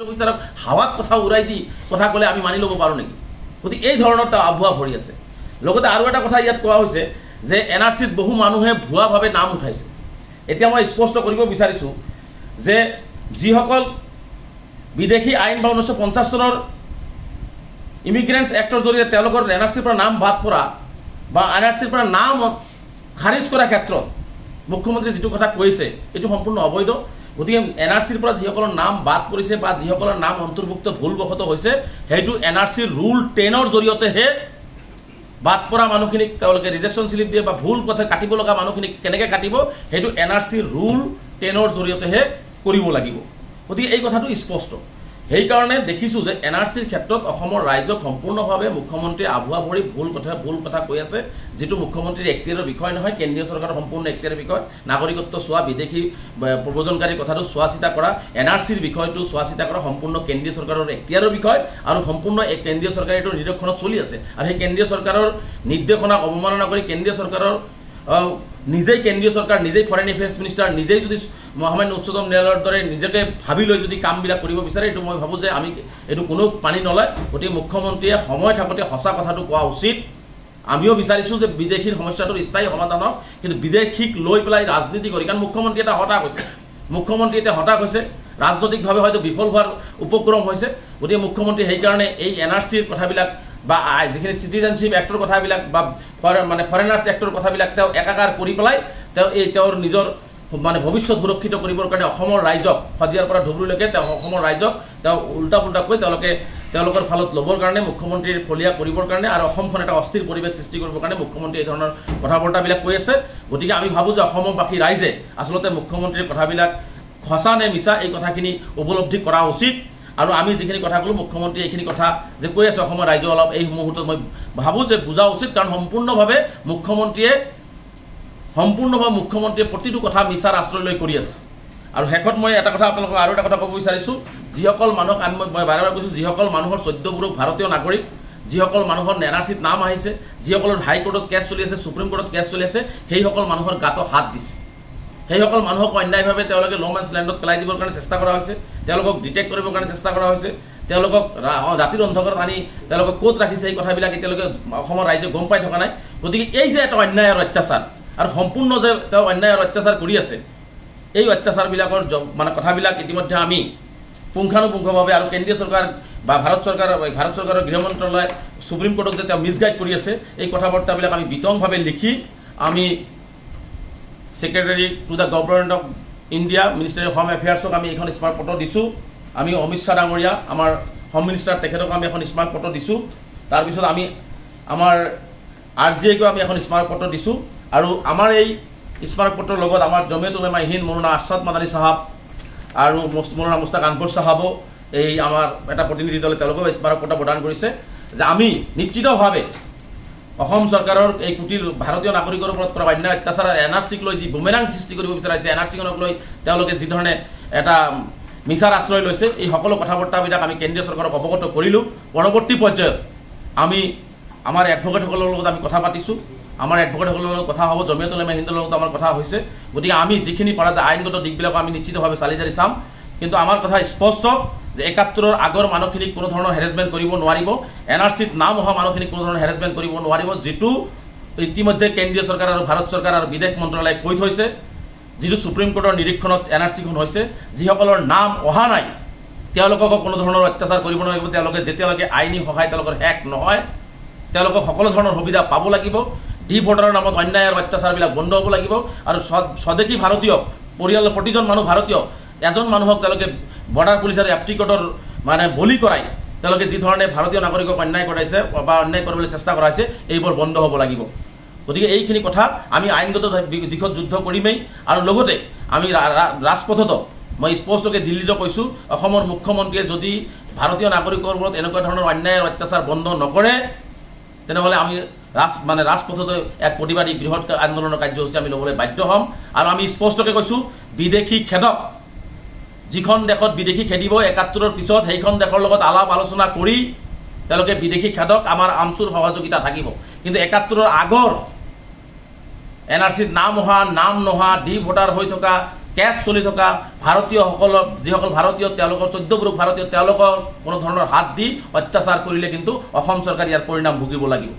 বিচাৰক হাৱাত কথা উৰাই দি কথা ক'লে আমি মানি ল'ব পাৰোঁ নেকি? গতিকে এই ধৰণৰ এটা আভুৱা ভৰি আছে। লগতে আৰু এটা কথা ইয়াত কোৱা হৈছে যে NRCত বহু মানুহে ভুৱাভাৱে নাম উঠাইছে। এতিয়া মই স্পষ্ট কৰিব বিচাৰিছোঁ যে যিসকল বিদেশী আইন বা 1950 চনৰ ইমিগ্ৰেণ্টছ এক্টৰ জৰিয়তে তেওঁলোকৰ NRCৰ পৰা নাম বাদ পৰা বা NRCৰ পৰা নাম খাৰিজ কৰাৰ ক্ষেত্ৰত মুখ্যমন্ত্ৰীয়ে যিটো কথা কৈছে এইটো সম্পূৰ্ণ অবৈধ। গতিকে NRCৰ পৰা যিসকলৰ নাম বাদ পৰিছে বা যিসকলৰ নাম অন্তৰ্ভুক্ত ভুলবশত হৈছে সেইটো NRCৰ ৰুল 10ৰ জৰিয়তেহে বাদ পৰা মানুহখিনিক তেওঁলোকে ৰিজেকশ্যন স্লিপ দিয়ে বা ভুল কথা কাটিব লগা মানুহখিনিক কেনেকৈ কাটিব সেইটো NRCৰ ৰুল 10ৰ জৰিয়তেহে কৰিব লাগিব। গতিকে এই কথাটো স্পষ্ট। সেইকাৰণে দেখিছোঁ যে NRCৰ ক্ষেত্ৰত অসমৰ ৰাইজক সম্পূৰ্ণভাৱে মুখ্যমন্ত্ৰীয়ে আভুৱা ভৰি ভুল কথা কৈ আছে, যিটো মুখ্যমন্ত্ৰীৰ এখতিয়াৰৰ বিষয় নহয়, কেন্দ্ৰীয় চৰকাৰৰ সম্পূৰ্ণ এখতিয়াৰৰ বিষয়। নাগৰিকত্ব চোৱা, বিদেশী প্ৰব্ৰজনকাৰীৰ কথাটো চোৱা চিতা কৰা, NRCৰ বিষয়টো চোৱা চিতা কৰা সম্পূৰ্ণ কেন্দ্ৰীয় চৰকাৰৰ এখতিয়াৰৰ বিষয় আৰু সম্পূৰ্ণ এই কেন্দ্ৰীয় চৰকাৰে এইটো নিৰীক্ষণত চলি আছে। আৰু সেই কেন্দ্ৰীয় চৰকাৰৰ নিৰ্দেশনাক অৱমাননা কৰি কেন্দ্ৰীয় চৰকাৰৰ নিজেই কেন্দ্ৰীয় চৰকাৰ, নিজেই ফৰেইন এফেয়াৰ্ছ মিনিষ্টাৰ, নিজেই যদি মহামান্য উচ্চতম ন্যায়ালয়ৰ দৰে নিজকে ভাবি লৈ যদি কামবিলাক কৰিব বিচাৰে এইটো মই ভাবোঁ যে আমি এইটো কোনো পানী নলয়। গতিকে মুখ্যমন্ত্ৰীয়ে সময় থাকোঁতে সঁচা কথাটো কোৱা উচিত। আমিও বিচাৰিছোঁ যে বিদেশীৰ সমস্যাটোৰ স্থায়ী সমাধান হওক, কিন্তু বিদেশীক লৈ পেলাই ৰাজনীতি কৰি, কাৰণ মুখ্যমন্ত্ৰী এটা হতাশ হৈছে, মুখ্যমন্ত্ৰী এতিয়া হতাশ হৈছে, ৰাজনৈতিকভাৱে হয়তো বিফল হোৱাৰ উপক্ৰম হৈছে। গতিকে মুখ্যমন্ত্ৰী সেইকাৰণে এই NRCৰ কথাবিলাক বা যিখিনি চিটিজেনশ্বিপ এক্টৰ কথাবিলাক বা ফৰেনাৰ্ছ এক্টৰ কথাবিলাক তেওঁ একাকাৰ কৰি পেলাই তেওঁৰ নিজৰ ভৱিষ্যত সুৰক্ষিত কৰিবৰ কাৰণে অসমৰ ৰাইজক শদিয়াৰ পৰা ধুবুৰীলৈকে অসমৰ ৰাইজক তেওঁ উল্টা পুল্টাকৈ তেওঁলোকৰ ফালত ল'বৰ কাৰণে, মুখ্যমন্ত্ৰীৰ ফলীয়া কৰিবৰ কাৰণে আৰু অসমখন এটা অস্থিৰ পৰিৱেশ সৃষ্টি কৰিবৰ কাৰণে মুখ্যমন্ত্ৰীয়ে এই ধৰণৰ কথা বতৰাবিলাক কৈ আছে। গতিকে আমি ভাবোঁ যে অসমবাসী ৰাইজে আচলতে মুখ্যমন্ত্ৰীৰ কথাবিলাক সঁচা নে মিছা এই কথাখিনি উপলব্ধি কৰা উচিত। আৰু আমি যিখিনি কথা ক'লোঁ মুখ্যমন্ত্ৰীয়ে এইখিনি কথা যে কৈ আছে অসমৰ ৰাইজে অলপ এই মুহূৰ্তত মই ভাবোঁ যে বুজা উচিত, কাৰণ সম্পূৰ্ণভাৱে মুখ্যমন্ত্ৰীয়ে প্ৰতিটো কথা মিছাৰ আশ্ৰয় লৈ কৰি আছে। আৰু শেষত মই এটা কথা আপোনালোকক আৰু এটা কথা ক'ব বিচাৰিছোঁ, যিসকল মানুহক মই বাৰে বাৰে কৈছোঁ, যিসকল মানুহৰ 14 পুৰুষ ভাৰতীয় নাগৰিক, যিসকল মানুহৰ NRCত নাম আহিছে, যিসকলৰ হাইকোৰ্টত কেছ চলি আছে, সুপ্ৰিম কোৰ্টত কেছ চলি আছে, সেইসকল মানুহৰ গাতো হাত দিছে। সেইসকল মানুহক অন্যায়ভাৱে তেওঁলোকে ল' মেন্স লেণ্ডত পেলাই দিবৰ কাৰণে চেষ্টা কৰা হৈছে, তেওঁলোকক ডিটেক্ট কৰিবৰ কাৰণে চেষ্টা কৰা হৈছে, তেওঁলোকক ৰাতিৰ অন্ধকাৰত আনি তেওঁলোকক ক'ত ৰাখিছে এই কথাবিলাক এতিয়ালৈকে অসমৰ ৰাইজে গম পাই থকা নাই। গতিকে এই যে এটা অন্যায় আৰু অত্যাচাৰ আৰু সম্পূৰ্ণ যে তেওঁ অন্যায় আৰু অত্যাচাৰ কৰি আছে, এই অত্যাচাৰবিলাকৰ কথাবিলাক ইতিমধ্যে আমি পুংখানুপুংখভাৱে আৰু কেন্দ্ৰীয় চৰকাৰ বা ভাৰত চৰকাৰৰ গৃহ মন্ত্ৰালয়, সুপ্ৰিম কোৰ্টক যে তেওঁ মিছগাইড কৰি আছে, এই কথা বাৰ্তাবিলাক আমি বিতংভাৱে লিখি আমি secretary to the government of India, ministry of home এফেয়াৰ্ছক আমি এইখন স্মাৰক পত্ৰ দিছোঁ। আমি অমিত শ্বাহ ডাঙৰীয়া, আমাৰ হোম মিনিষ্টাৰ, তেখেতক আমি এখন স্মাৰক পত্ৰ দিছোঁ। তাৰপিছত আমি আমাৰ RGAকো আমি এখন স্মাৰক পত্ৰ দিছোঁ। আৰু আমাৰ এই স্মাৰক পত্ৰৰ লগত আমাৰ জমিয়ত উলেমা হিন্দ মৌলানা আৰ্ছাদ মাদানী চাহাব আৰু মৌলানা মুস্তাক আনবৰ চাহাবো এই আমাৰ এটা প্ৰতিনিধি দলে তেওঁলোকেও স্মাৰক পত্ৰ প্ৰদান কৰিছে যে আমি নিশ্চিতভাৱে অসম চৰকাৰৰ এই কোটি ভাৰতীয় নাগৰিকৰ ওপৰত কৰা অন্যায় অত্যাচাৰ, NRCক লৈ যি বুমেৰাং সৃষ্টি কৰিব বিচাৰিছে, NRCখনক লৈ তেওঁলোকে যিধৰণে এটা মিছাৰ আশ্ৰয় লৈছে, এই সকলো কথা বতৰাবিলাক আমি কেন্দ্ৰীয় চৰকাৰক অৱগত কৰিলোঁ। পৰৱৰ্তী পৰ্যায়ত আমি আমাৰ এডভকেটসকলৰ লগত আমি কথা পাতিছোঁ, আমাৰ এডভকেটসকলৰ লগত কথা হ'ব, জমিয়ত উলেমা হিন্দৰ লগত আমাৰ কথা হৈছে। গতিকে আমি যিখিনি পৰা যায় আইনগত দিশবিলাক আমি নিশ্চিতভাৱে চালি জাৰি চাম। কিন্তু আমাৰ কথা স্পষ্ট যে 71ৰ আগৰ মানুহখিনিক কোনো ধৰণৰ হেৰেছমেণ্ট কৰিব নোৱাৰিব, NRCত নাম অহা মানুহখিনিক কোনো ধৰণৰ হেৰেছমেণ্ট কৰিব নোৱাৰিব, যিটো ইতিমধ্যে কেন্দ্ৰীয় চৰকাৰ আৰু ভাৰত চৰকাৰ আৰু বিদেশ মন্ত্ৰালয়ে কৈ থৈছে, যিটো সুপ্ৰিম কোৰ্টৰ নিৰীক্ষণত NRCখন হৈছে। যিসকলৰ নাম অহা নাই তেওঁলোককো কোনো ধৰণৰ অত্যাচাৰ কৰিব নোৱাৰিব, তেওঁলোকে যেতিয়ালৈকে আইনী সহায় তেওঁলোকৰ শেষ নহয়, তেওঁলোকক সকলো ধৰণৰ সুবিধা পাব লাগিব। ডি ভোটাৰৰ নামত অন্যায় আৰু অত্যাচাৰবিলাক বন্ধ হ'ব লাগিব। আৰু স্বদেশী ভাৰতীয় পৰিয়ালৰ প্ৰতিজন মানুহ ভাৰতীয়, এজন মানুহক তেওঁলোকে বৰ্ডাৰ পুলিচ আৰু এপ্টিকটৰ বলি কৰাই তেওঁলোকে যি ধৰণে ভাৰতীয় নাগৰিকক অন্যায় কৰাইছে বা অন্যায় কৰিবলৈ চেষ্টা কৰাইছে, এইবোৰ বন্ধ হ'ব লাগিব। গতিকে এইখিনি কথা আমি আইনগত দিশত যুদ্ধ কৰিমেই। আৰু লগতে আমি ৰাজপথতো মই স্পষ্টকৈ দিল্লীতো কৈছোঁ, অসমৰ মুখ্যমন্ত্ৰীয়ে যদি ভাৰতীয় নাগৰিকৰ ওপৰত এনেকুৱা ধৰণৰ অন্যায় আৰু অত্যাচাৰ বন্ধ নকৰে, তেনেহ'লে আমি ৰাজপথতো এক প্ৰতিবাদী বৃহৎ আন্দোলনৰ কাৰ্যসূচী আমি ল'বলৈ বাধ্য হ'ম। আৰু আমি স্পষ্টকৈ কৈছোঁ, বিদেশী খেদক, যিখন দেশত বিদেশী খেদিব 71ৰ পিছত সেইখন দেশৰ লগত আলাপ আলোচনা কৰি তেওঁলোকে বিদেশী খেদক, আমাৰ আমচুৰ সহযোগিতা থাকিব। কিন্তু 71ৰ আগৰ NRCত নাম অহা, নাম নহা, ডি ভোটাৰ হৈ থকা কেছ চলি থকা ভাৰতীয়সকলৰ যিসকল ভাৰতীয় তেওঁলোকৰ 14 পুৰুষ ভাৰতীয় তেওঁলোকৰ কোনো ধৰণৰ হাত দি অত্যাচাৰ কৰিলে কিন্তু অসম চৰকাৰ ইয়াৰ পৰিণাম ভুগিব লাগিব।